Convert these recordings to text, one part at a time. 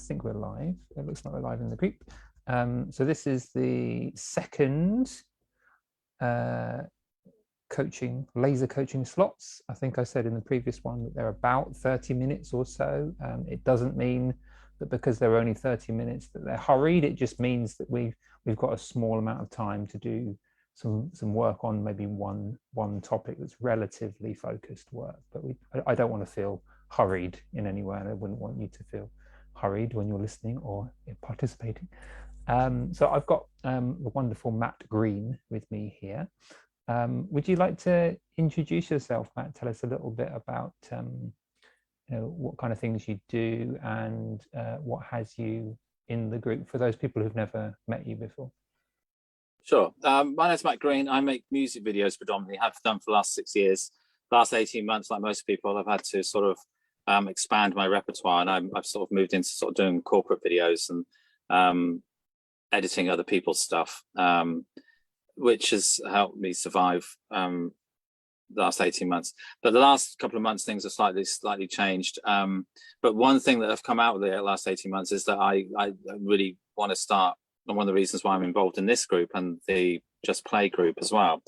think we're live. It looks like we're live in the group. So this is the second laser coaching slots. I think I said in the previous one that they're about 30 minutes or so. It doesn't mean that because they're only 30 minutes that they're hurried. It just means that we've got a small amount of time to do some work on maybe one topic that's relatively focused work. But I don't want to feel hurried in any way, and I wouldn't want you to feel hurried when you're listening or participating. So I've got the wonderful Matt Green with me here. Would you like to introduce yourself, Matt? Tell us a little bit about what kind of things you do and what has you in the group for those people who've never met you before. Sure. My name's Matt Green. I make music videos predominantly, have done for the last 6 years. Last 18 months, like most people, I've had to sort of expand my repertoire, and I've sort of moved into sort of doing corporate videos and editing other people's stuff, which has helped me survive the last 18 months. But the last couple of months, things have slightly changed. But one thing that have come out of the last 18 months is that I really want to start, and one of the reasons why I'm involved in this group and the Just Play group as well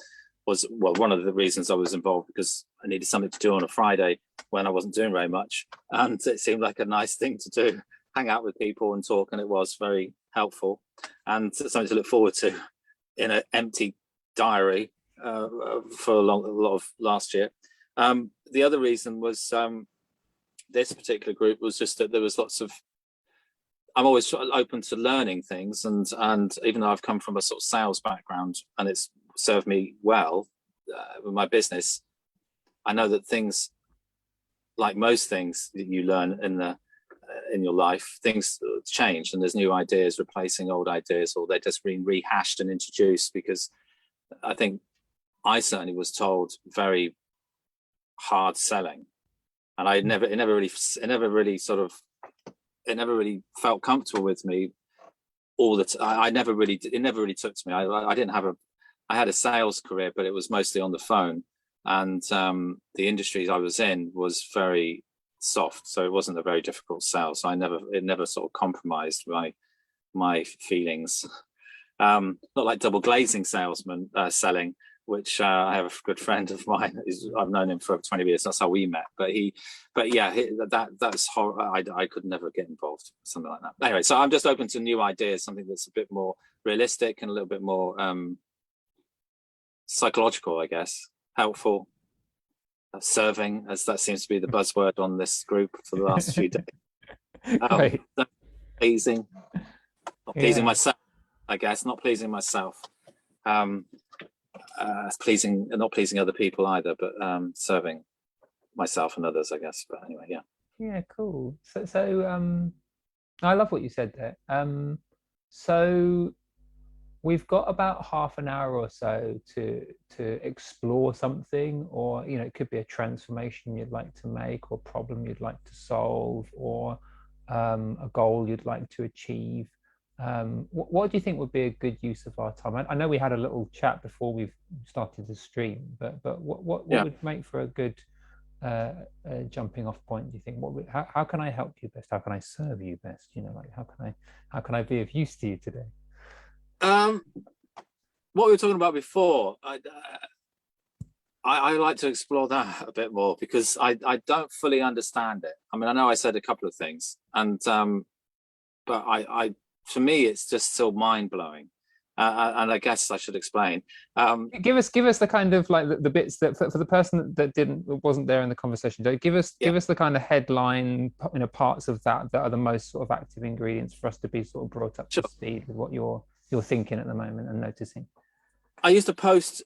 was, well, one of the reasons I was involved because I needed something to do on a Friday when I wasn't doing very much, and it seemed like a nice thing to do, hang out with people and talk, and it was very helpful and something to look forward to in an empty diary for a lot of last year. The other reason was this particular group was just that there was lots of, I'm always open to learning things, and even though I've come from a sort of sales background and it's served me well with my business, I know that things, like most things that you learn in your life, things change and there's new ideas replacing old ideas, or they're just being rehashed and introduced, because I think I certainly was told very hard selling, and it never really felt comfortable with me all the time. It never really took to me. I had a sales career, but it was mostly on the phone, and the industries I was in was very soft, so it wasn't a very difficult sell. So it never sort of compromised my feelings. Not like double glazing salesman selling, which I have a good friend of mine. I've known him for over 20 years. That's how we met. That's horrible. I could never get involved with something like that. Anyway, so I'm just open to new ideas, something that's a bit more realistic and a little bit more psychological, I guess, helpful, serving, as that seems to be the buzzword on this group for the last few days. Pleasing, not pleasing myself, I guess, not pleasing myself. Not pleasing other people either, but serving myself and others, I guess. But anyway, yeah, cool. So I love what you said there. So we've got about half an hour or so to explore something, or it could be a transformation you'd like to make, or problem you'd like to solve, or a goal you'd like to achieve. What do you think would be a good use of our time? I know we had a little chat before we've started the stream, but what would make for a good jumping off point, do you think? How can I help you best? How can I serve you best? How can I be of use to you today? What we were talking about before, I like to explore that a bit more, because I don't fully understand it. I mean, I know I said a couple of things, and but for me, it's just still mind-blowing, and I guess I should explain. Give us the kind of like the bits that for the person that wasn't there in the conversation. Give us the kind of headline, parts of that are the most sort of active ingredients for us to be sort of brought up to speed with what you're thinking at the moment and noticing. I used to post.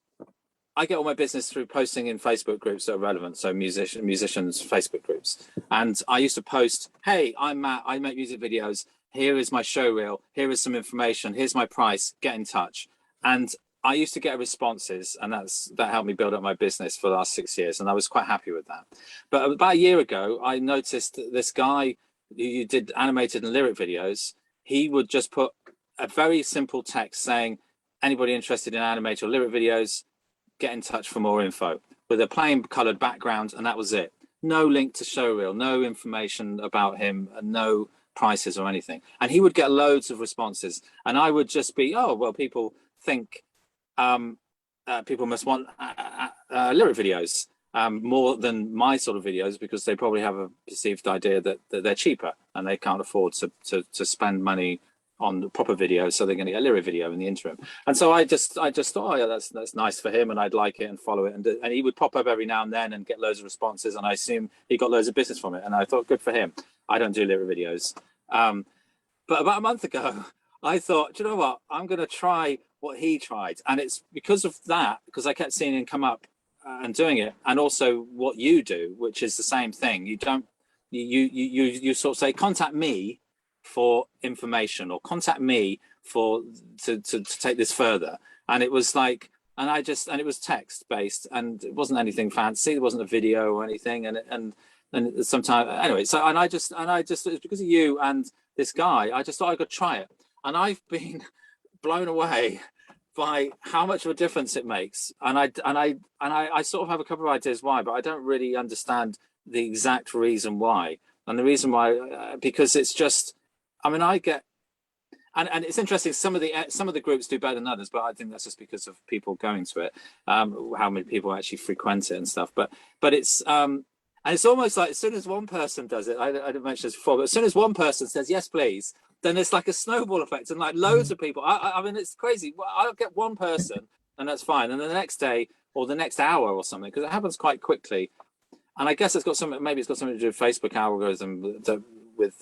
I get all my business through posting in Facebook groups that are relevant, so musicians Facebook groups. And I used to post, "Hey, I'm Matt. I make music videos. Here is my show reel. Here is some information. Here's my price. Get in touch." And I used to get responses, and that helped me build up my business for the last 6 years, and I was quite happy with that. But about a year ago, I noticed that this guy who did animated and lyric videos, he would just put a very simple text saying, "Anybody interested in animated or lyric videos, get in touch for more info," with a plain coloured background, and that was it. No link to showreel, no information about him, and no prices or anything, and he would get loads of responses, and I would just be, oh well, people think people must want lyric videos more than my sort of videos, because they probably have a perceived idea that they're cheaper and they can't afford to spend money on the proper videos, so they're going to get a lyric video in the interim. And so I just thought, oh yeah, that's nice for him, and I'd like it and follow it, and he would pop up every now and then and get loads of responses, and I assume he got loads of business from it, and I thought, good for him. I don't do lyric videos. But about a month ago, I thought, do you know what, I'm going to try what he tried. And it's because of that, because I kept seeing him come up and doing it, and also what you do, which is the same thing. You don't, you sort of say, contact me for information, or contact me for to take this further. And it was like, and it was text based, and it wasn't anything fancy. There wasn't a video or anything. And sometimes, anyway, so and I just it's because of you and this guy, I just thought I could try it, and I've been blown away by how much of a difference it makes. And I sort of have a couple of ideas why, but I don't really understand the exact reason why. And the reason why, because it's just, I mean, I get, and it's interesting, some of the groups do better than others, but I think that's just because of people going to it, how many people actually frequent it and stuff. But it's and it's almost like, as soon as one person does it, I didn't mention this before, but as soon as one person says yes please, then it's like a snowball effect, and like loads of people. I mean, it's crazy. I'll get one person and that's fine, and then the next day or the next hour or something, because it happens quite quickly. And I guess it's got something, maybe it's got something to do with Facebook algorithm, with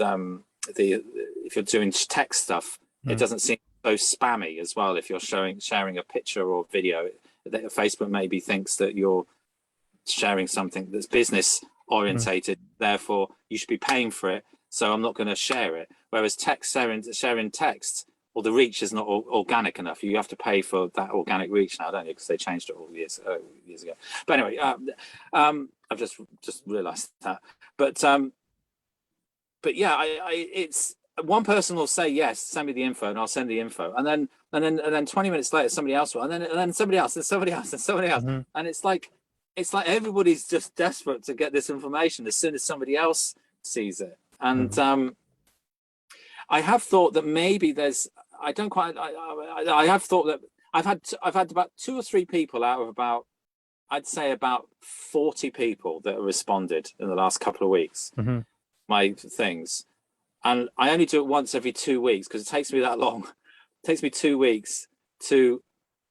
if you're doing text stuff, it doesn't seem so spammy as well. If you're sharing a picture or video, that Facebook maybe thinks that you're sharing something that's business orientated, therefore you should be paying for it, so I'm not going to share it. Whereas sharing text, or the reach is not organic enough. You have to pay for that organic reach now, don't you? Because they changed it all years ago. But anyway, I've just realised that. But yeah, it's one person will say yes, send me the info, and I'll send the info, and then 20 minutes later somebody else will, and then somebody else, and somebody else, and somebody else, and it's like everybody's just desperate to get this information as soon as somebody else sees it. And I have thought that maybe there's, I have thought that I've had about 2 or 3 people out of about, I'd say about 40 people that have responded in the last couple of weeks, my things. And I only do it once every 2 weeks, because it takes me that long. It takes me 2 weeks to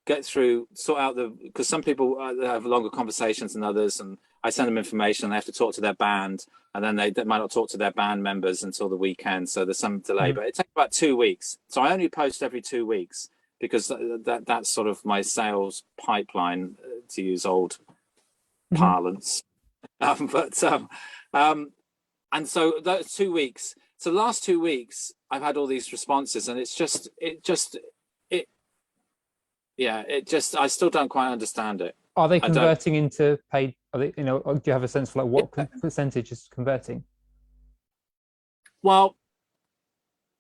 get through, sort out because some people have longer conversations than others, and I send them information, and they have to talk to their band, and then they might not talk to their band members until the weekend, so there's some delay. But it takes about 2 weeks. So I only post every 2 weeks, because that's sort of my sales pipeline, to use old parlance. And so those 2 weeks. So the last 2 weeks, I've had all these responses, and I still don't quite understand it. Are they converting into paid? Are they, do you have a sense of like what percentage is converting? Well,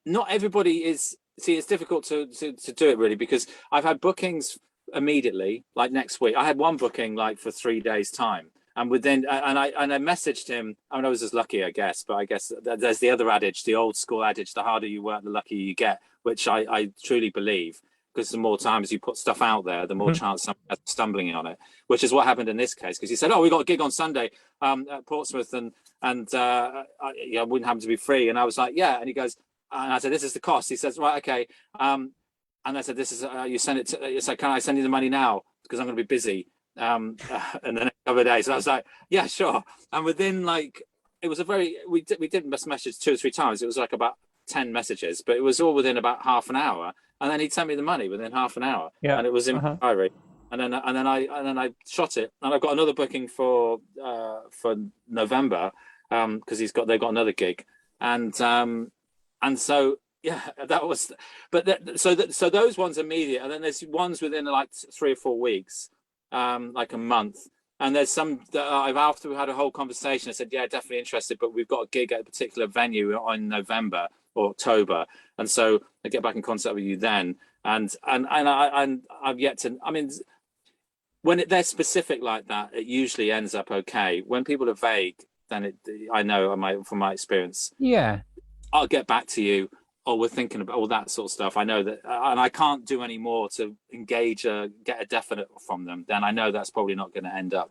not everybody is. See, it's difficult to do it really, because I've had bookings immediately, like next week. I had one booking like for 3 days time, and within, and I messaged him. I mean, I was just lucky, I guess, but I guess there's the other adage, the old school adage: the harder you work, the luckier you get, which I truly believe. Because the more times you put stuff out there, the more chance someone has stumbling on it, which is what happened in this case. Because he said, "Oh, we got a gig on Sunday at Portsmouth, and I wouldn't happen to be free." And I was like, "Yeah." And he goes, and I said, "This is the cost." He says, "Right, okay." And I said, "This is you send it to." It's like, "Can I send you the money now? Because I'm going to be busy in the next couple of days." And I was like, "Yeah, sure." And within it was we did message 2 or 3 times. It was like about 10 messages, but it was all within about half an hour. And then he'd send me the money within half an hour, and it was in my diary. And then I shot it, and I've got another booking for November, because they've got another gig, and so yeah, that was. But so those ones immediate, and then there's ones within like 3 or 4 weeks, like a month. And there's some that after we had a whole conversation, I said, "Yeah, definitely interested, but we've got a gig at a particular venue in November or October." And so I get back in contact with you then, and I've yet to. I mean, when they're specific like that, it usually ends up okay. When people are vague, then I know from my experience. Yeah, I'll get back to you, or we're thinking about all that sort of stuff. I know that, and I can't do any more to engage, get a definite from them, then I know that's probably not going to end up.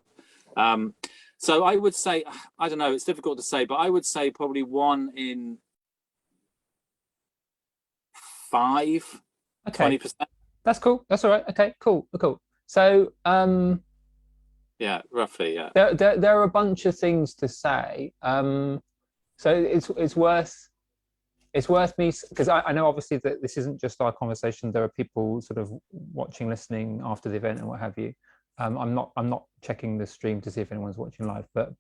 So I would say, I don't know, it's difficult to say, but I would say probably 1 in 5, Okay, 20%. that's cool. That's all right. Okay, cool, cool. So Yeah, roughly. Yeah. there are a bunch of things to say. So it's worth me, because I know obviously that this isn't just our conversation. There are people sort of watching, listening after the event and what have you. I'm not checking the stream to see if anyone's watching live, but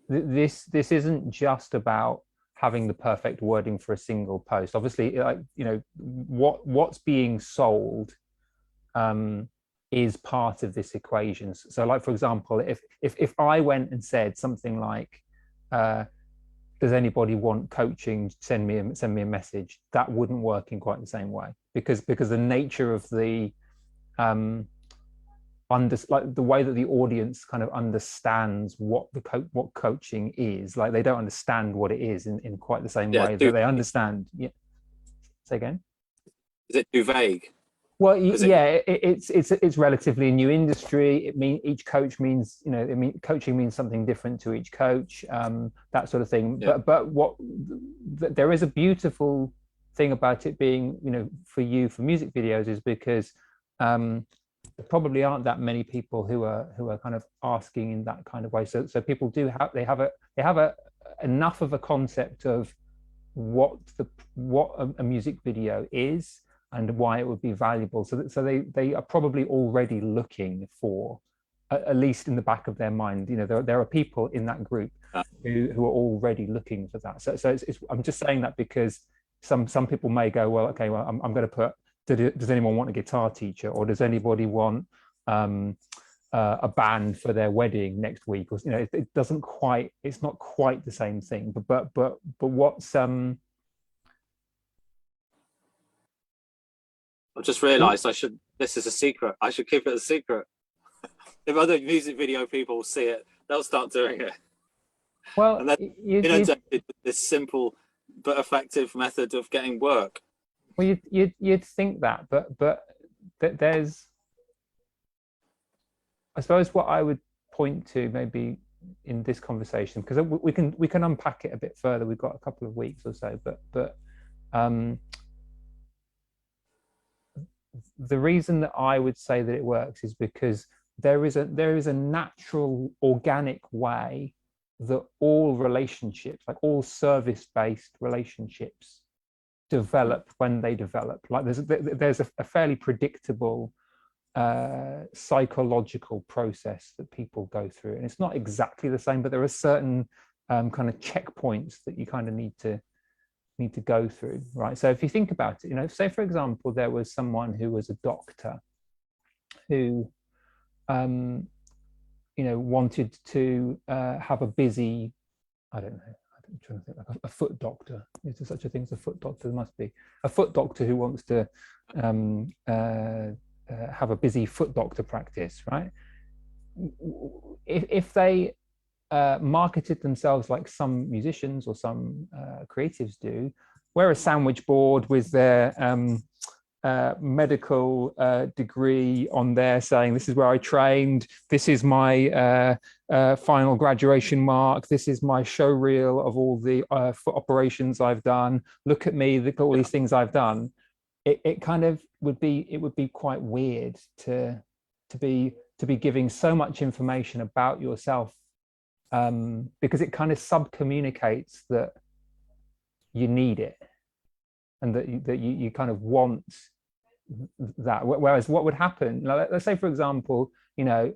this isn't just about having the perfect wording for a single post. Obviously, like, you know, what's being sold is part of this equation. So like, for example, if I went and said something like, does anybody want coaching, send me a message, that wouldn't work in quite the same way, because the nature of the like the way that the audience kind of understands what what coaching is, like they don't understand what it is in quite the same way that they understand. Yeah. Say again. Is it too vague? Well, yeah, it's relatively a new industry. It mean each coach means, you know, coaching means something different to each coach, that sort of thing. Yeah. But what there is a beautiful thing about it being, you know, for music videos, is because there probably aren't that many people who are kind of asking in that kind of way. So people do have enough of a concept of what a music video is and why it would be valuable. So they are probably already looking for, at least in the back of their mind, you know, there are people in that group who are already looking for that. So I'm just saying that because some people may go, well, okay, well, I'm going to put, does anyone want a guitar teacher, or does anybody want a band for their wedding next week? Or, you know, it doesn't quite, it's not quite the same thing. But what's I've just realised this is a secret. I should keep it a secret. If other music video people see it, they'll start doing it. Well, and then this simple but effective method of getting work. Well, you'd think that, but there's, I suppose, what I would point to maybe in this conversation, because we can unpack it a bit further. We've got a couple of weeks or so, but the reason that I would say that it works is because there is a natural, organic way that all relationships, like all service-based relationships, develop when they develop. Like there's a fairly predictable psychological process that people go through, and it's not exactly the same, but there are certain kind of checkpoints that you kind of need to go through, right? So if you think about it, you know, say for example there was someone who was a doctor who you know, wanted to have a busy, I don't know, I'm trying to think, like a foot doctor. Is there such a thing as a foot doctor? There must be a foot doctor who wants to have a busy foot doctor practice, right? If they marketed themselves like some musicians or some creatives do, wear a sandwich board with their medical degree on there saying, this is where I trained, this is my final graduation mark, this is my show reel of all the foot operations I've done, look at me, look at all these things I've done. It kind of would be quite weird to be giving so much information about yourself, because it kind of subcommunicates that you need it, and that you kind of want that. Whereas what would happen, let's say for example, you know,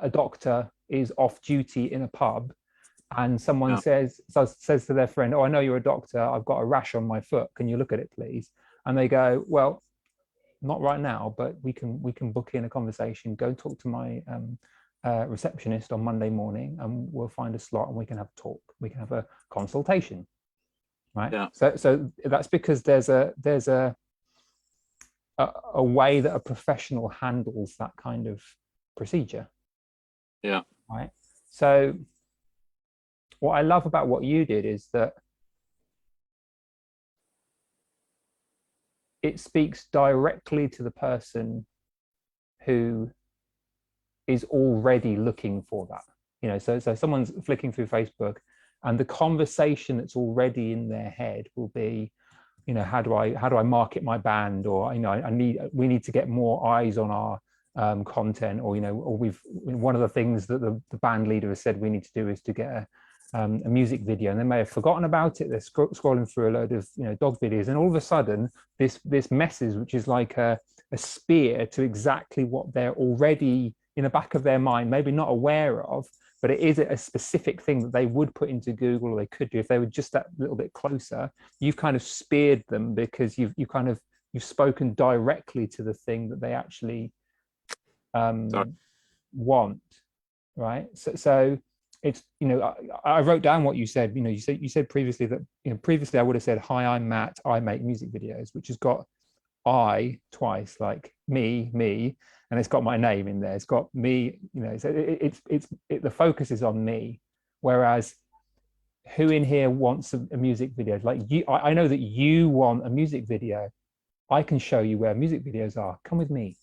a doctor is off duty in a pub, and someone says to their friend, oh, I know you're a doctor, I've got a rash on my foot, can you look at it please? And they go, well, not right now, but we can book in a conversation, go talk to my receptionist on Monday morning, and we'll find a slot and we can have a talk, we can have a consultation, right? Yeah. So that's because there's a way that a professional handles that kind of procedure. Yeah. Right. So what I love about what you did is that it speaks directly to the person who is already looking for that. You know, so someone's flicking through Facebook, and the conversation that's already in their head will be, you know, how do I market my band, or, you know, we need to get more eyes on our content, or, you know, or one of the things that the band leader has said we need to do is to get a music video, and they may have forgotten about it. They're scrolling through a load of, you know, dog videos, and all of a sudden this message, which is like a spear to exactly what they're already in the back of their mind, maybe not aware of, but it is a specific thing that they would put into Google, or they could do if they were just that little bit closer. You've kind of speared them because you've spoken directly to the thing that they actually want, right? So it's, you know, I wrote down what you said. You know, you said previously that, you know, previously I would have said, hi, I'm Matt, I make music videos, which has got I twice, like me, and it's got my name in there. It's got me, you know. So the focus is on me, whereas who in here wants a music video? Like you, I know that you want a music video. I can show you where music videos are. Come with me.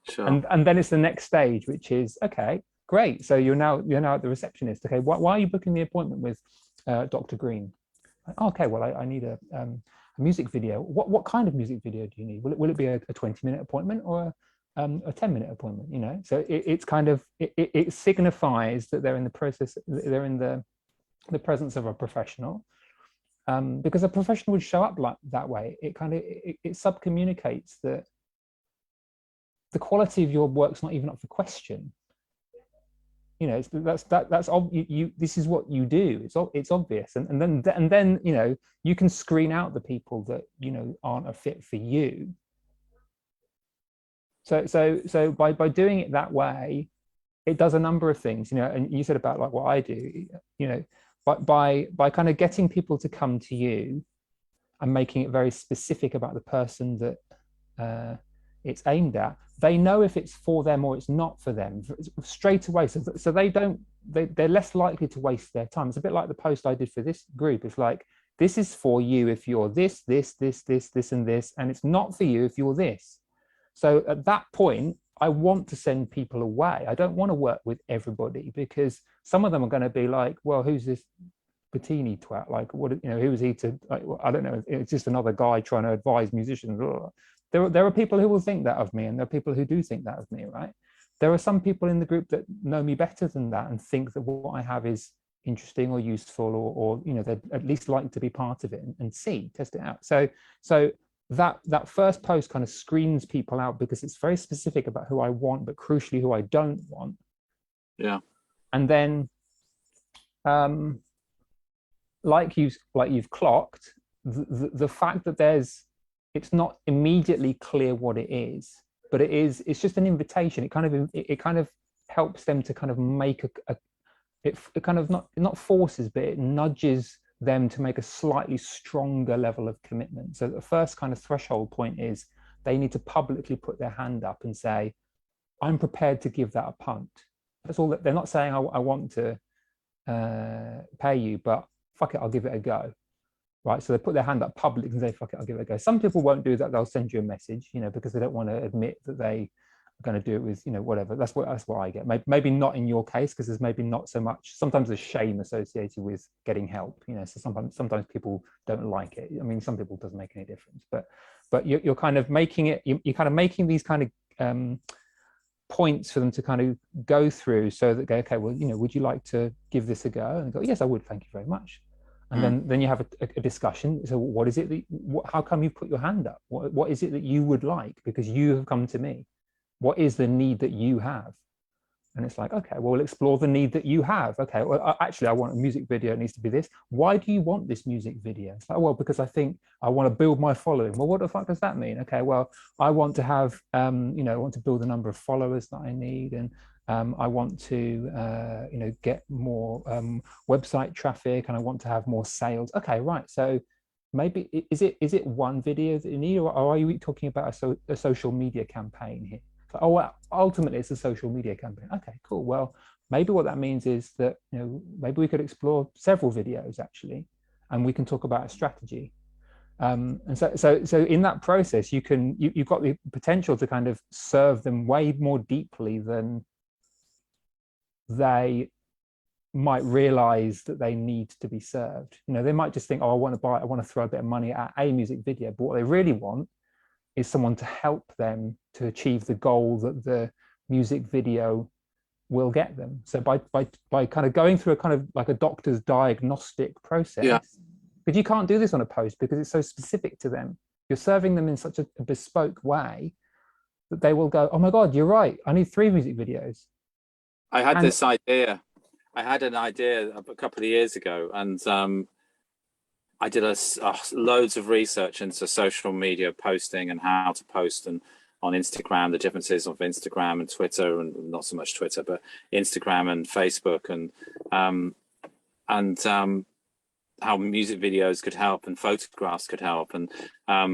Sure. And then it's the next stage, which is, okay, great. So you're now at the receptionist. Okay, why are you booking the appointment with Dr. Green? Okay, well, I need a music video. What kind of music video do you need? Will it be a 20-minute appointment or a 10-minute appointment? You know, so it's kind of it signifies that they're in the process, they're in the presence of a professional, because a professional would show up like that way. It kind of it subcommunicates that the quality of your work's not even up for question. You know, that's you. This is what you do. It's obvious, and then you know, you can screen out the people that, you know, aren't a fit for you. So by doing it that way, it does a number of things. You know, and you said about like what I do. You know, but by kind of getting people to come to you and making it very specific about the person that it's aimed at, they know if it's for them or it's not for them straight away. So they're less likely to waste their time. It's a bit like the post I did for this group. It's like, this is for you if you're this, and this, and it's not for you if you're this. So at that point, I want to send people away. I don't want to work with everybody, because some of them are going to be like, well, who's this Bettini twat? Like, what, you know, who is he to, like, I don't know, it's just another guy trying to advise musicians. There are people who will think that of me, and there are people who do think that of me, right? There are some people in the group that know me better than that and think that what I have is interesting or useful, or you know, they'd at least like to be part of it and test it out. So that first post kind of screens people out, because it's very specific about who I want, but crucially who I don't want. Yeah. And then, like you've clocked, the fact that it's not immediately clear what it is, but it's just an invitation. It kind of helps them to kind of make it kind of not forces, but it nudges them to make a slightly stronger level of commitment. So the first kind of threshold point is they need to publicly put their hand up and say, I'm prepared to give that a punt. That's all. They're not saying I want to pay you, but fuck it, I'll give it a go. Right, so they put their hand up publicly and say, fuck it, I'll give it a go. Some people won't do that. They'll send you a message, you know, because they don't want to admit that they are going to do it with, you know, whatever. That's what I get. Maybe not in your case, because there's maybe not so much. Sometimes there's shame associated with getting help, you know. So sometimes people don't like it. I mean, some people, it doesn't make any difference. But you're kind of making it. You're kind of making these kind of points for them to kind of go through, so that go, okay, well, you know, would you like to give this a go? And they go, yes, I would. Thank you very much. And then you have a discussion. So what is it how come you put your hand up? What is it that you would like? Because you have come to me. What is the need that you have? And it's like, okay, well, we'll explore the need that you have. Okay, well, actually, I want a music video. It needs to be this. Why do you want this music video? It's like, well, because I think I want to build my following. Well, what the fuck does that mean? Okay, well, I want to have, you know, I want to build the number of followers that I need, and I want to, you know, get more website traffic, and I want to have more sales. Okay, right. So maybe is it one video that you need, or are you talking about a social media campaign here? Oh, well, ultimately it's a social media campaign. Okay, cool. Well, maybe what that means is that, you know, maybe we could explore several videos actually, and we can talk about a strategy. And so in that process, you've got the potential to kind of serve them way more deeply than they might realize that they need to be served. You know, they might just think, oh, I want to throw a bit of money at a music video, but what they really want is someone to help them to achieve the goal that the music video will get them. So by kind of going through a kind of like a doctor's diagnostic process, Yeah. because you can't do this on a post because it's so specific to them. You're serving them in such a bespoke way that they will go, oh my God, you're right, I need 3 music videos. I had this idea. I had an idea a couple of years ago, and I did loads of research into social media posting and how to post, and on Instagram, the differences of Instagram and Twitter, and not so much Twitter, but Instagram and Facebook, and how music videos could help and photographs could help, and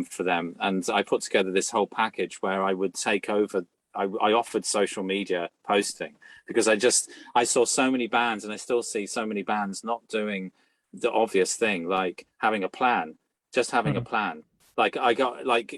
for them. And I put together this whole package where I would take over. I offered social media posting because I saw so many bands, and I still see so many bands not doing the obvious thing, like having a plan, just having a plan. Like I got like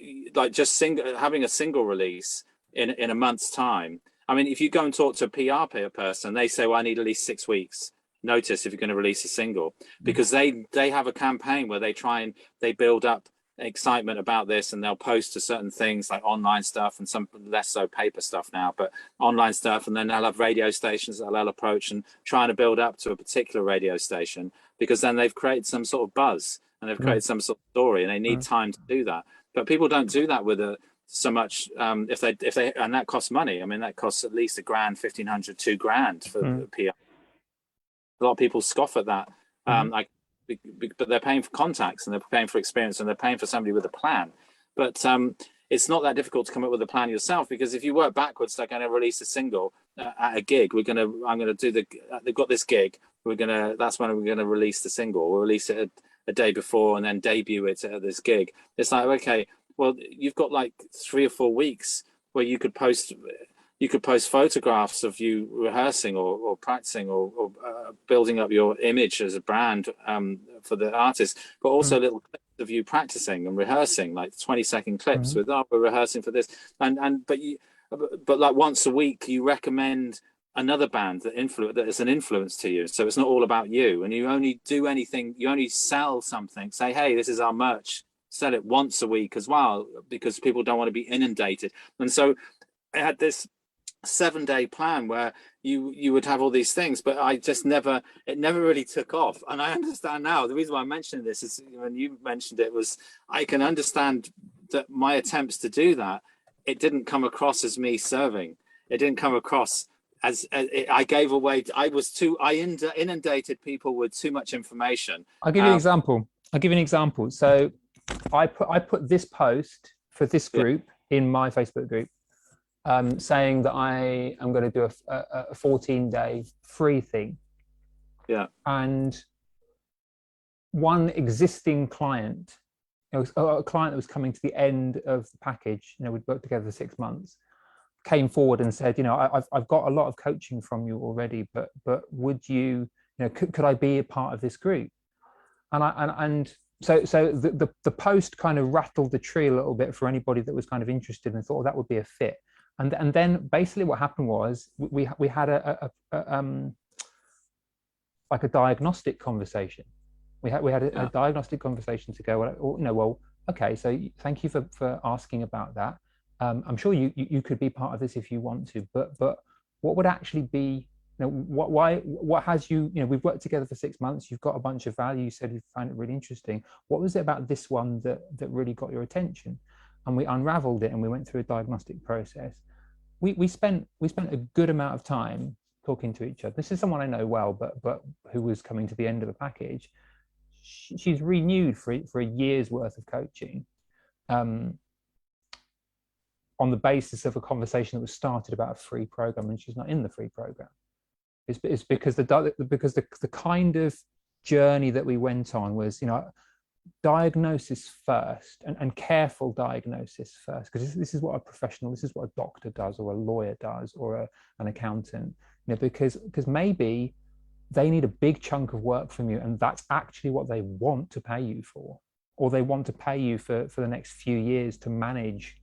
just having a single release in a month's time. I mean, if you go and talk to a PR person, they say, well, I need at least 6 weeks notice if you're going to release a single, because they have a campaign where they build up excitement about this, and they'll post to certain things like online stuff, and some less so paper stuff now, but online stuff, and then they'll have radio stations that they'll approach and trying to build up to a particular radio station, because then they've created some sort of buzz and they've created some sort of story, and they need time to do that. But people don't do that with so much. If they and that costs money. I mean, that costs at least $1,000, $1,500, $2,000 for the PR. A lot of people scoff at that. But they're paying for contacts, and they're paying for experience, and they're paying for somebody with a plan. But it's not that difficult to come up with a plan yourself, because if you work backwards, they're going to release a single at a gig. I'm going to do they've got this gig. That's when we're going to release the single. We'll release it a day before and then debut it at this gig. It's like, okay, well, you've got like 3 or 4 weeks where you could post photographs of you rehearsing or practicing or building up your image as a brand for the artist, but also little clips of you practicing and rehearsing, like 20-second clips with, oh, we're rehearsing for this. But like once a week, you recommend another band that is an influence to you. So it's not all about you, and you only sell something, say, hey, this is our merch, sell it once a week as well, because people don't want to be inundated. And so I had this 7-day plan where you would have all these things, but it never really took off. And I understand now, the reason why I'm mentioning this is when you mentioned it was, I can understand that my attempts to do that, it didn't come across as me serving. It didn't come across as I gave away. I inundated people with too much information. I'll give you an example. So I put this post for this group in my Facebook group, saying that I am going to do a 14-day free thing. Yeah. And one existing client, a client that was coming to the end of the package, we'd worked together for 6 months, came forward and said, I've got a lot of coaching from you already, but would you, could I be a part of this group? And so the post kind of rattled the tree a little bit for anybody that was kind of interested and thought, oh, that would be a fit. And then basically what happened was we had like a diagnostic conversation. We had a diagnostic conversation to go, well, okay, so thank you for asking about that. I'm sure you could be part of this if you want to, but what would actually be, what has you, we've worked together for 6 months, you've got a bunch of value, you said you found it really interesting. What was it about this one that really got your attention? And we unraveled it, and we went through a diagnostic process. We spent a good amount of time talking to each other. This is someone I know well, but who was coming to the end of the package. She's renewed for a year's worth of coaching, on the basis of a conversation that was started about a free program, and she's not in the free program. It's because the kind of journey that we went on was, diagnosis first, and careful diagnosis first, because this is what a professional, this is what a doctor does, or a lawyer does, or an accountant. because maybe they need a big chunk of work from you, and that's actually what they want to pay you for, or they want to pay you for the next few years to manage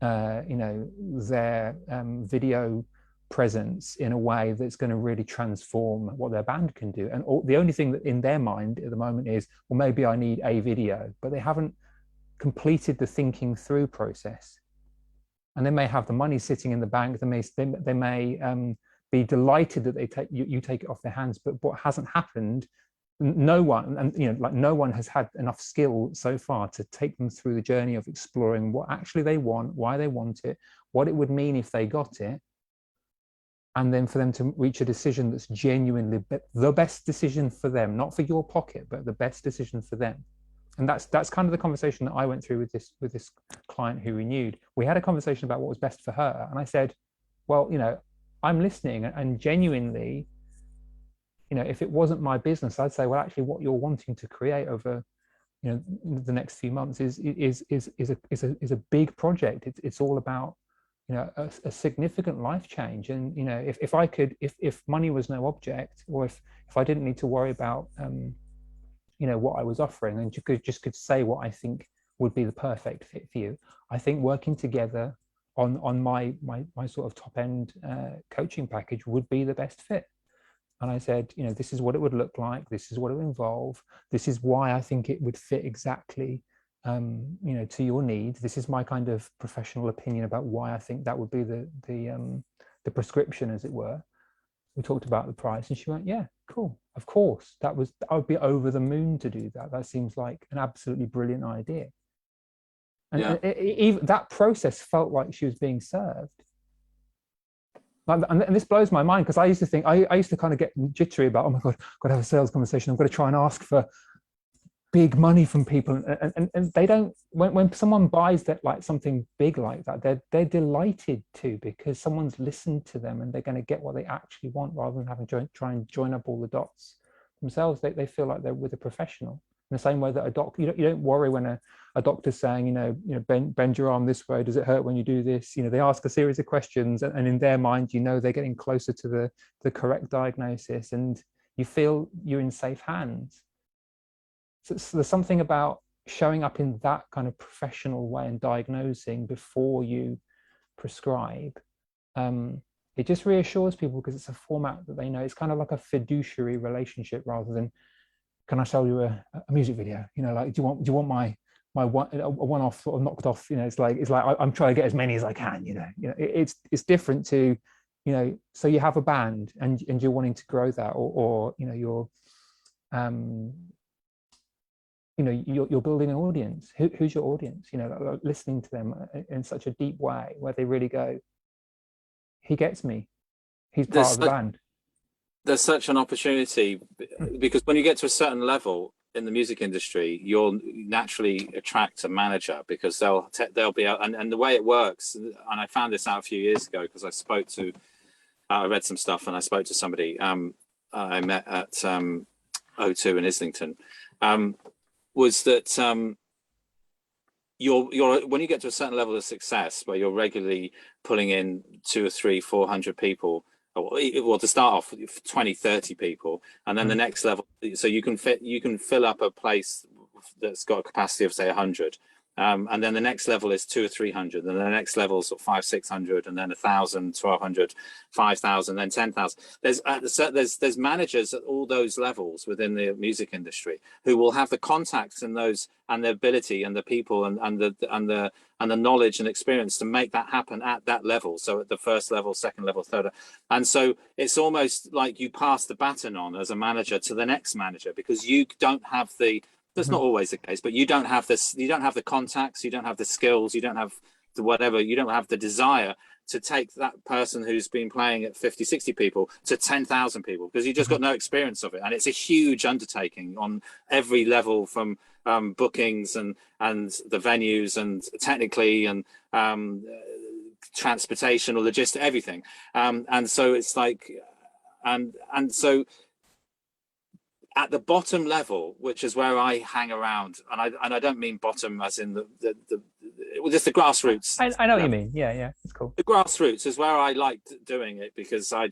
their video presence in a way that's going to really transform what their band can do. And the only thing that in their mind at the moment is, well, maybe I need a video, but they haven't completed the thinking through process. And they may have the money sitting in the bank. They may be delighted that you take it off their hands. But what hasn't happened, no one has had enough skill so far to take them through the journey of exploring what actually they want, why they want it, what it would mean if they got it, and then for them to reach a decision that's genuinely the best decision for them, not for your pocket, but the best decision for them. And that's kind of the conversation that I went through with this client who renewed. We had a conversation about what was best for her, and I said, well, I'm listening, and genuinely, if it wasn't my business, I'd say, well, actually, what you're wanting to create over, the next few months is a big project. It's all about, a significant life change. And if money was no object, or if I didn't need to worry about what I was offering, and you could say what I think would be the perfect fit for you, I think working together on my sort of top end coaching package would be the best fit. And I said, this is what it would look like. This is what it would involve. This is why I think it would fit exactly, to your needs. This is my kind of professional opinion about why I think that would be the prescription, as it were. We talked about the price, and she went, yeah, cool. Of course, I would be over the moon to do that. That seems like an absolutely brilliant idea. And even that process felt like she was being served. And this blows my mind, because I used to kind of get jittery about, oh my God, I've got to have a sales conversation. I've got to try and ask for big money from people. And they don't, when someone buys that, like something big like that, they're delighted to, because someone's listened to them and they're going to get what they actually want, rather than having to try and join up all the dots themselves. They feel like they're with a professional. In the same way that a doctor, you don't worry when a doctor's saying, bend your arm this way. Does it hurt when you do this? They ask a series of questions, and in their mind, they're getting closer to the correct diagnosis, and you feel you're in safe hands. So there's something about showing up in that kind of professional way and diagnosing before you prescribe. It just reassures people, because it's a format that they know. It's kind of like a fiduciary relationship, rather than, can I sell you a music video? Like, do you want my one-off sort of knocked off? It's like I'm trying to get as many as I can. It's different to, so you have a band and you're wanting to grow that, or you're building an audience. Who's your audience? Like listening to them in such a deep way, where they really go, he gets me. He's part of the band. There's such an opportunity, because when you get to a certain level in the music industry, you'll naturally attract a manager, because they'll be out, and the way it works, and I found this out a few years ago, because I read some stuff, and I spoke to somebody I met at O2 in Islington, was that you're when you get to a certain level of success, where you're regularly pulling in 200 or 300, 400 people, well, to start off 20, 30 people, and then the next level, so you can fill up a place that's got a capacity of say 100, and then the next level is 200 or 300, and the next level is 500, 600, and then 1,000, 1,200, 5,000, then 10,000. There's managers at all those levels within the music industry who will have the contacts and the ability and the people and the knowledge and experience to make that happen at that level. So at the first level, second level, third, and so it's almost like you pass the baton on as a manager to the next manager, because you don't have the. That's not always the case, but you don't have this. You don't have the contacts. You don't have the skills. You don't have the whatever. You don't have the desire to take that person who's been playing at 50, 60 people to 10,000 people, because you just got no experience of it, and it's a huge undertaking on every level, from bookings and the venues, and technically, and transportation or logistics, everything. And so it's like, and so. At the bottom level, which is where I hang around, and I don't mean bottom as in just the grassroots. I know what you mean. Yeah, it's cool. The grassroots is where I liked doing it, because I'm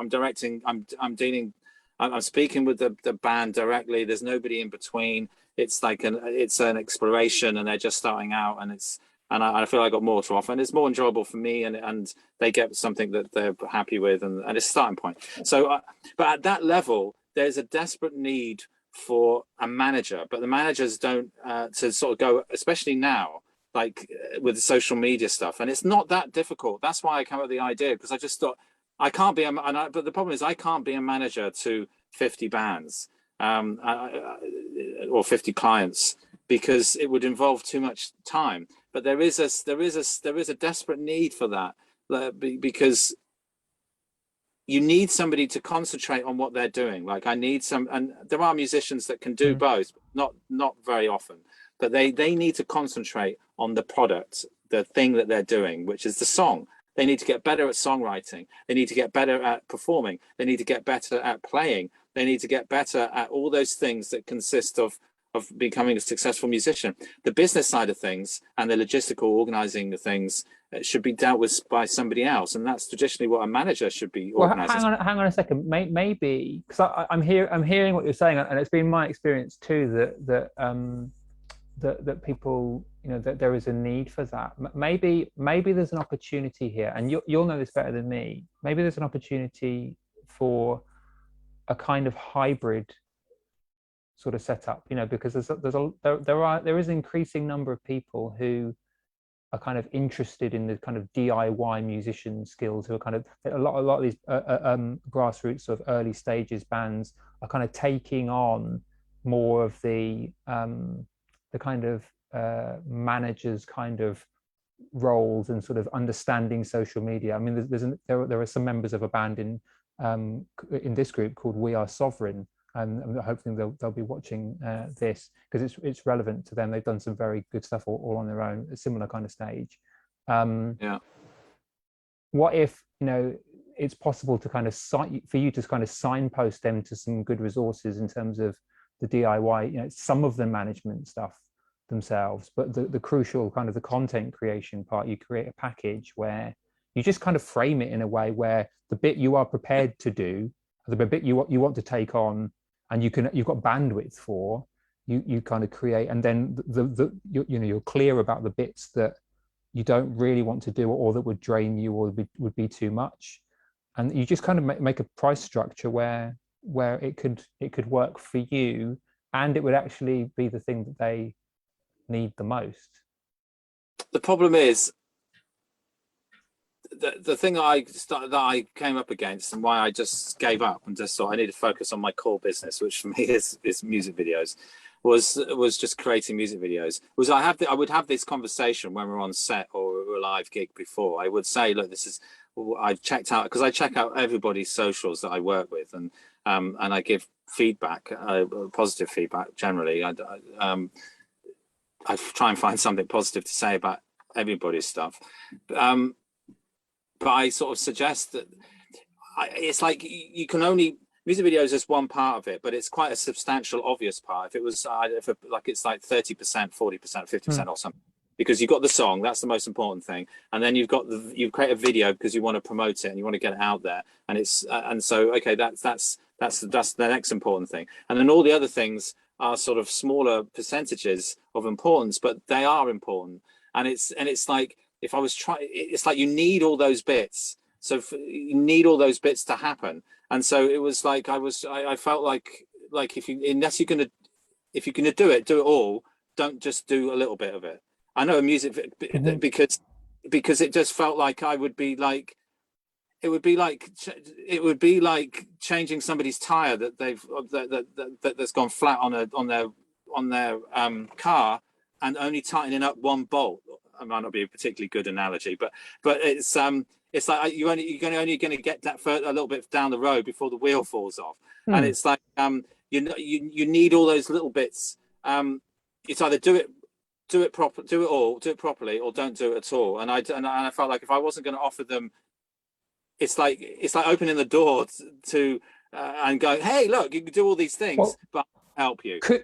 directing, I'm speaking with the band directly. There's nobody in between. It's like it's an exploration, and they're just starting out, and I feel I got more to offer, and it's more enjoyable for me, and they get something that they're happy with, and it's a starting point. So, but at that level, there's a desperate need for a manager, but the managers don't to sort of go, especially now, like with the social media stuff, and it's not that difficult. That's why I came up with the idea, because I just thought I can't be but the problem is I can't be a manager to 50 bands or 50 clients, because it would involve too much time. But there is a desperate need for that, because you need somebody to concentrate on what they're doing. Like I need some, and there are musicians that can do both, not very often, but they need to concentrate on the product, the thing that they're doing, which is the song. They need to get better at songwriting. They need to get better at performing. They need to get better at playing. They need to get better at all those things that consist of becoming a successful musician. The business side of things and the logistical organizing of things should be dealt with by somebody else, and that's traditionally what a manager should be organizing. Well, hang on a second. Maybe because I'm hearing what you're saying, and it's been my experience too that people, that there is a need for that. Maybe there's an opportunity here, and you'll know this better than me. Maybe there's an opportunity for a kind of hybrid sort of setup, because there is an increasing number of people who are kind of interested in the kind of DIY musician skills, who are kind of a lot of these grassroots sort of early stages bands are kind of taking on more of the kind of managers kind of roles and sort of understanding social media. I mean, there are some members of a band in this group called We Are Sovereign, and I'm hoping they'll be watching this, because it's relevant to them. They've done some very good stuff all on their own, a similar kind of stage. Yeah. What if it's possible to kind of for you to kind of signpost them to some good resources in terms of the DIY, some of the management stuff themselves, but the crucial kind of the content creation part, you create a package where you just kind of frame it in a way where the bit you are prepared to do, the bit you want to take on, and you've got bandwidth for, you kind of create, and then you're clear about the bits that you don't really want to do, or that would drain you, or would be too much, and you just kind of make a price structure where it could work for you, and it would actually be the thing that they need the most. The problem is the thing that I came up against, and why I just gave up and just thought I need to focus on my core business, which for me is music videos, was just creating music videos. I would have this conversation when we're on set or a live gig before. I would say, look, I've checked out, because I check out everybody's socials that I work with, and I give feedback, positive feedback generally. I try and find something positive to say about everybody's stuff. But I sort of suggest that it's like you can only, music videos is one part of it, but it's quite a substantial, obvious part. If it was like it's like 30%, 40%, 50% or something, because you've got the song, that's the most important thing, and then you create a video because you want to promote it and you want to get it out there, and it's and so okay, that's the next important thing, and then all the other things are sort of smaller percentages of importance, but they are important, and it's like, if I was trying, it's like you need all those bits. So you need all those bits to happen. And so it was like, I felt like if you're going to do it all, don't just do a little bit of it. I know a music, because it just felt like it would be like changing somebody's tire that's gone flat on their car, and only tightening up one bolt. It might not be a particularly good analogy, but it's like you're only going to get that a little bit down the road before the wheel falls off. And it's like you need all those little bits. It's either do it properly, or don't do it at all. And I felt like if I wasn't going to offer them, it's like opening the door to and going, hey, look, you can do all these things, but I'll help you. Could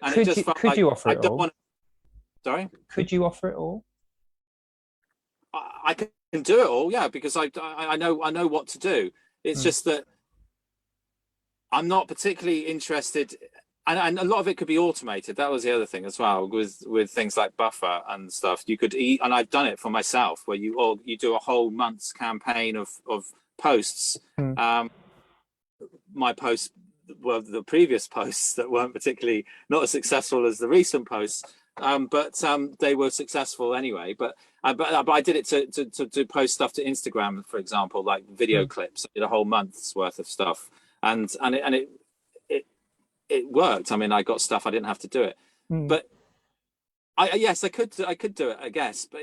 you offer it all? Sorry? Could you offer it all? I can do it all, yeah, because I know what to do. It's just that I'm not particularly interested, and a lot of it could be automated. That was the other thing as well, with things like buffer and stuff. You could eat, and I've done it for myself, where you do a whole month's campaign of posts. My posts were the previous posts that weren't particularly not as successful as the recent posts, but they were successful anyway. But I did it to post stuff to Instagram, for example, like video clips. I did a whole month's worth of stuff, and it worked. I mean, I got stuff. I didn't have to do it, but yes, I could do it, I guess. But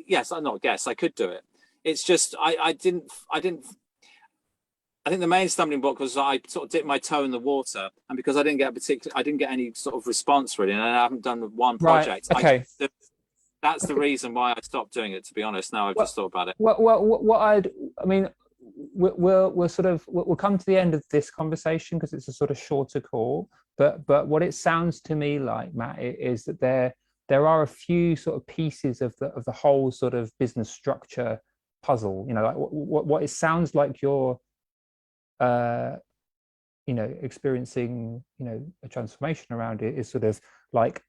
yes, I not guess. I could do it. It's just I didn't. I think the main stumbling block was I sort of dipped my toe in the water, and because I didn't get any sort of response really, and I haven't done one project. Right. Okay. That's the reason why I stopped doing it. To be honest, now I've just thought about it. I mean, we'll come to the end of this conversation because it's a sort of shorter call. But what it sounds to me like, Matt, is that there are a few sort of pieces of the whole sort of business structure puzzle. You know, like what it sounds like you're experiencing, a transformation around it is sort of like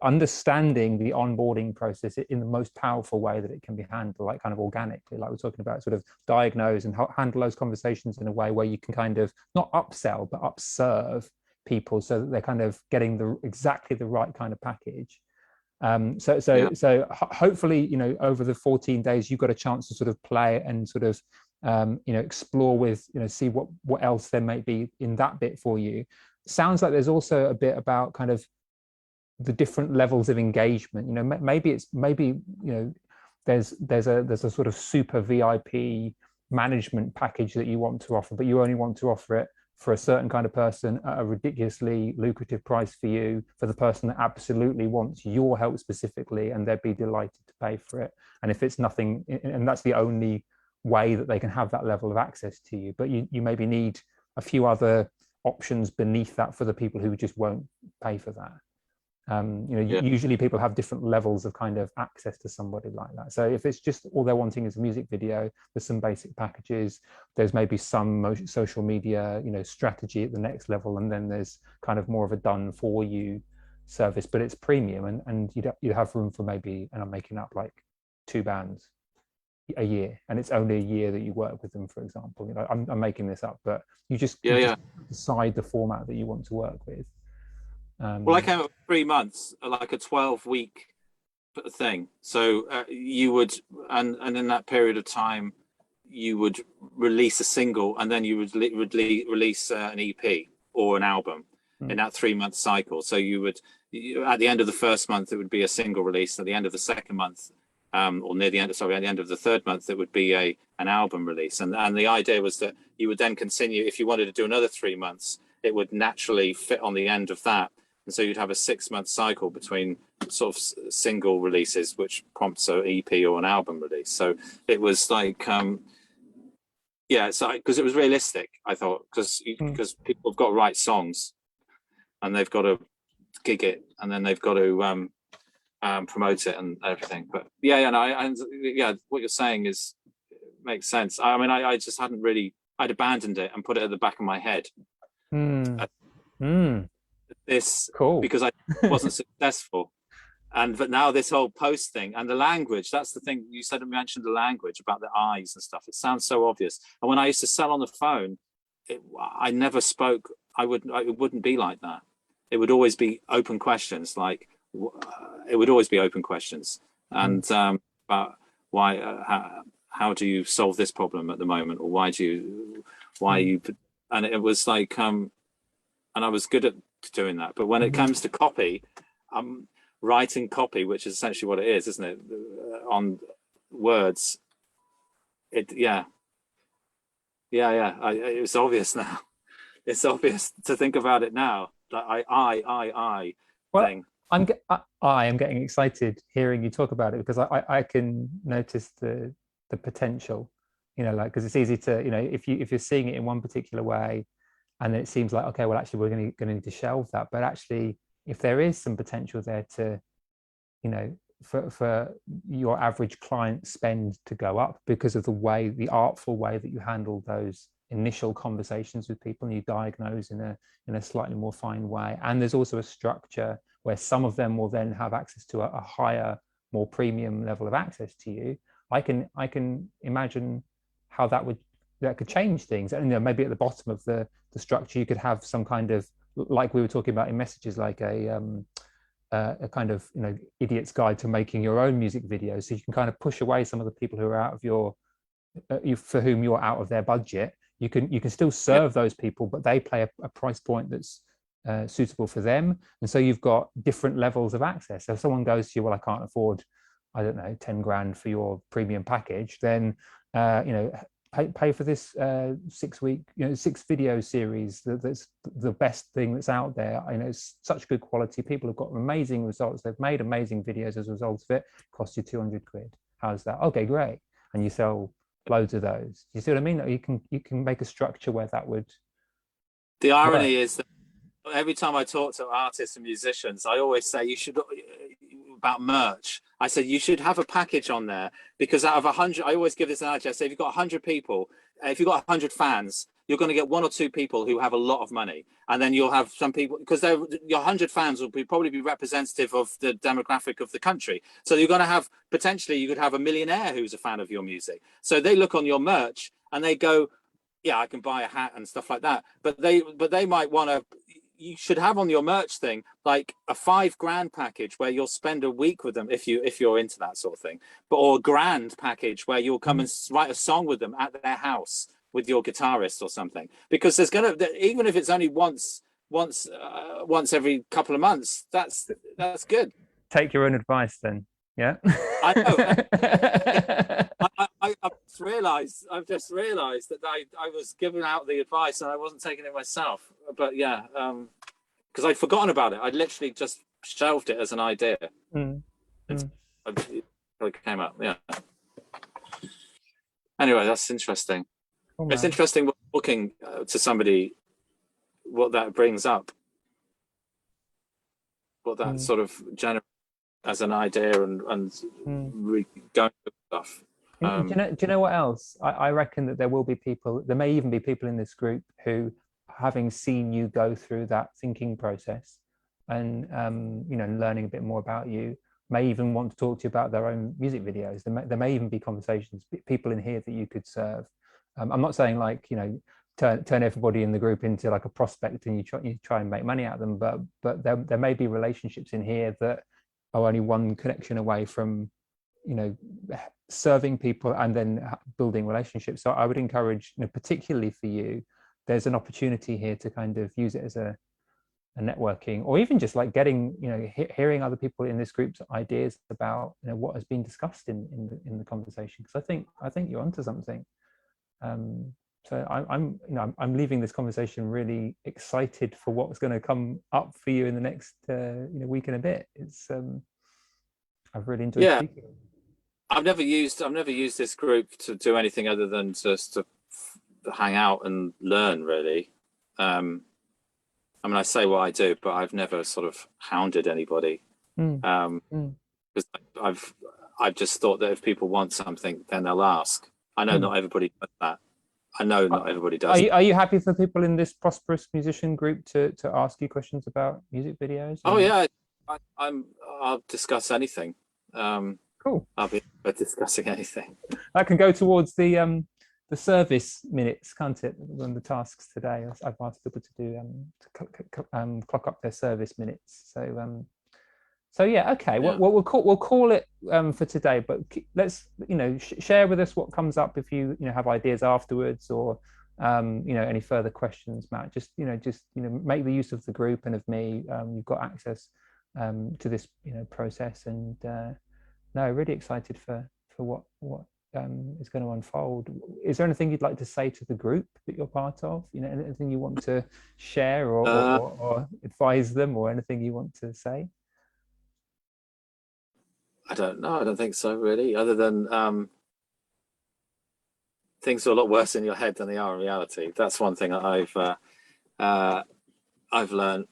understanding the onboarding process in the most powerful way that it can be handled, like kind of organically, like we're talking about, sort of diagnose and handle those conversations in a way where you can kind of not upsell but upserve people so that they're kind of getting exactly the right kind of package. So hopefully, over the 14 days, you've got a chance to sort of play and sort of explore with, see what else there may be in that bit for you. Sounds like there's also a bit about kind of the different levels of engagement. Maybe there's a sort of super VIP management package that you want to offer, but you only want to offer it for a certain kind of person at a ridiculously lucrative price for you, for the person that absolutely wants your help specifically, and they'd be delighted to pay for it. And if it's nothing, and that's the only way that they can have that level of access to you, but you maybe need a few other options beneath that for the people who just won't pay for that. Usually people have different levels of kind of access to somebody like that. So if it's just all they're wanting is a music video, there's some basic packages, there's maybe some social media, strategy at the next level, and then there's kind of more of a done for you service, but it's premium, and you'd have room for maybe, and I'm making up, like 2 bands a year, and it's only a year that you work with them, for example. I'm making this up, but you just decide the format that you want to work with. Well, I came up with 3 months, like a 12-week thing. So you would, and in that period of time, you would release a single, and then you would release an EP or an album in that 3-month cycle. So you would, at the end of the first month, it would be a single release. At the end of the second month, or near the end, at the end of the third month, it would be an album release. And the idea was that you would then continue, if you wanted to do another 3 months, it would naturally fit on the end of that. And so you'd have a 6-month cycle between sort of single releases, which prompts an EP or an album release. So it was like, so because it was realistic, I thought, because people have got to write songs, and they've got to gig it, and then they've got to promote it and everything. But what you're saying makes sense. I mean, I just hadn't really, I'd abandoned it and put it at the back of my head. This cool, because I wasn't successful, but now this whole post thing and the language, that's the thing you mentioned, the language about the eyes and stuff, it sounds so obvious. And when I used to sell on the phone, I never spoke, it wouldn't be like that. It would always be open questions, like it would always be open questions, and about why, how do you solve this problem at the moment, or why you, and it was like, and I was good at doing that. But when it comes to copy, I'm writing copy, which is essentially what it is, isn't it? On words. It's obvious now. It's obvious to think about it now. That thing. I am getting excited hearing you talk about it, because I can notice the potential, because it's easy to, if you're seeing it in one particular way, and then it seems like, okay, well, actually, we're going to need to shelve that. But actually, if there is some potential there to, for your average client spend to go up because of the artful way that you handle those initial conversations with people, and you diagnose in a slightly more fine way. And there's also a structure where some of them will then have access to a higher, more premium level of access to you. I can imagine how that could change things. And maybe at the bottom of the structure, you could have some kind of, like we were talking about in messages, like a kind of idiot's guide to making your own music videos, so you can kind of push away some of the people who are out of your for whom you're out of their budget. You can still serve those people, but they pay a price point that's suitable for them, and so you've got different levels of access. So if someone goes to you, well, I can't afford, I don't know, 10 grand for your premium package, then pay for this 6-week, 6 video series that's the best thing that's out there. It's such good quality. People have got amazing results. They've made amazing videos as a result of it. Cost you 200 quid. How's that? Okay, great. And you sell loads of those. You see what I mean? You can make a structure where that would. The irony is that every time I talk to artists and musicians, I always say you should, about merch, I said you should have a package on there, because out of 100, I always give this analogy. I say if you've got 100 people, if you've got 100 fans, you're going to get 1 or 2 people who have a lot of money, and then you'll have some people, because your 100 fans will probably be representative of the demographic of the country. So you're going to have, potentially you could have a millionaire who's a fan of your music. So they look on your merch and they go, yeah, I can buy a hat and stuff like that. But they might want to. You should have on your merch thing like a 5 grand package where you'll spend a week with them if you're into that sort of thing, or a grand package where you'll come and write a song with them at their house with your guitarist or something. Because there's gonna, even if it's only once every couple of months, that's good. Take your own advice then. Yeah. I know. I've just realized that I was giving out the advice and I wasn't taking it myself. But yeah, because I'd forgotten about it. I'd literally just shelved it as an idea. It came up. Yeah. Anyway, that's interesting. Oh, it's interesting looking to somebody what that brings up, what that sort of generates as an idea and going through stuff. Do you know what else? I reckon that there may even be people in this group who, having seen you go through that thinking process and learning a bit more about you, may even want to talk to you about their own music videos. There may even be conversations, people in here that you could serve. I'm not saying like, turn everybody in the group into like a prospect and you try and make money out of them, but there may be relationships in here that are only one connection away from serving people and then building relationships. So I would encourage, particularly for you, there's an opportunity here to kind of use it as a networking, or even just like getting, hearing other people in this group's ideas about what has been discussed in the conversation, because I think you're onto something. So I'm leaving this conversation really excited for what's going to come up for you in the next week and a bit. It's I've really enjoyed speaking. I've never used this group to do anything other than just to hang out and learn, really. I mean, I say what I do, but I've never sort of hounded anybody. Because I've just thought that if people want something, then they'll ask. I know not everybody does that. I know not everybody does. Are you happy for people in this Prosperous Musician group to ask you questions about music videos? Oh yeah, I'll discuss anything. Cool. I'll be discussing anything. That can go towards the service minutes, can't it? One of the tasks today, I've asked people to do to clock up their service minutes. So yeah, okay. Yeah. We'll call it for today. But let's share with us what comes up if you have ideas afterwards, or any further questions, Matt. Just make the use of the group and of me. You've got access to this process, and really excited for what is going to unfold. Is there anything you'd like to say to the group that you're part of? Anything you want to share or advise them, or anything you want to say? I don't know. I don't think so, really. Other than things are a lot worse in your head than they are in reality. That's one thing that I've learned.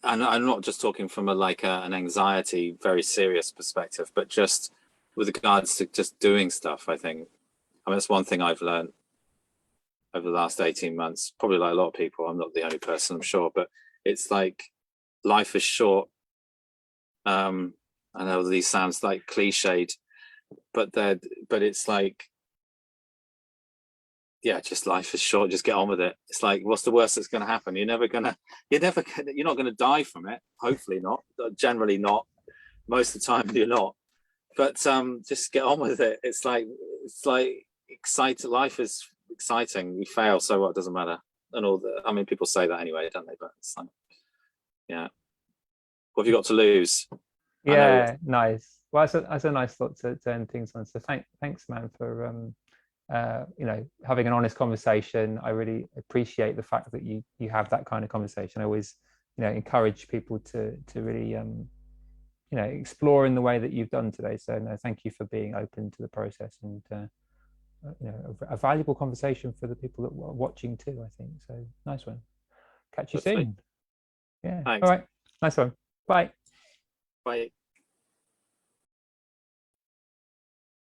and I'm not just talking from an anxiety, very serious perspective, but just with regards to just doing stuff. I think, I mean, that's one thing I've learned over the last 18 months, probably like a lot of people. I'm not the only person, I'm sure, but it's like life is short. I know these sounds like cliched, but it's like, yeah, just life is short. Just get on with it. It's like, what's the worst that's going to happen? You're not going to die from it. Hopefully not. Generally not. Most of the time you're not. But just get on with it. It's like exciting. Life is exciting. We fail, so what? It doesn't matter. And I mean, people say that anyway, don't they? But it's like, yeah. What have you got to lose? Yeah, nice. Well, that's a nice thought to end things on. So thanks, man, for having an honest conversation. I really appreciate the fact that you have that kind of conversation. I always encourage people to really explore in the way that you've done today. So no, thank you for being open to the process, and a valuable conversation for the people that are watching too, I think. So nice one. Catch you soon. Yeah. Thanks. All right. Nice one. Bye. Bye.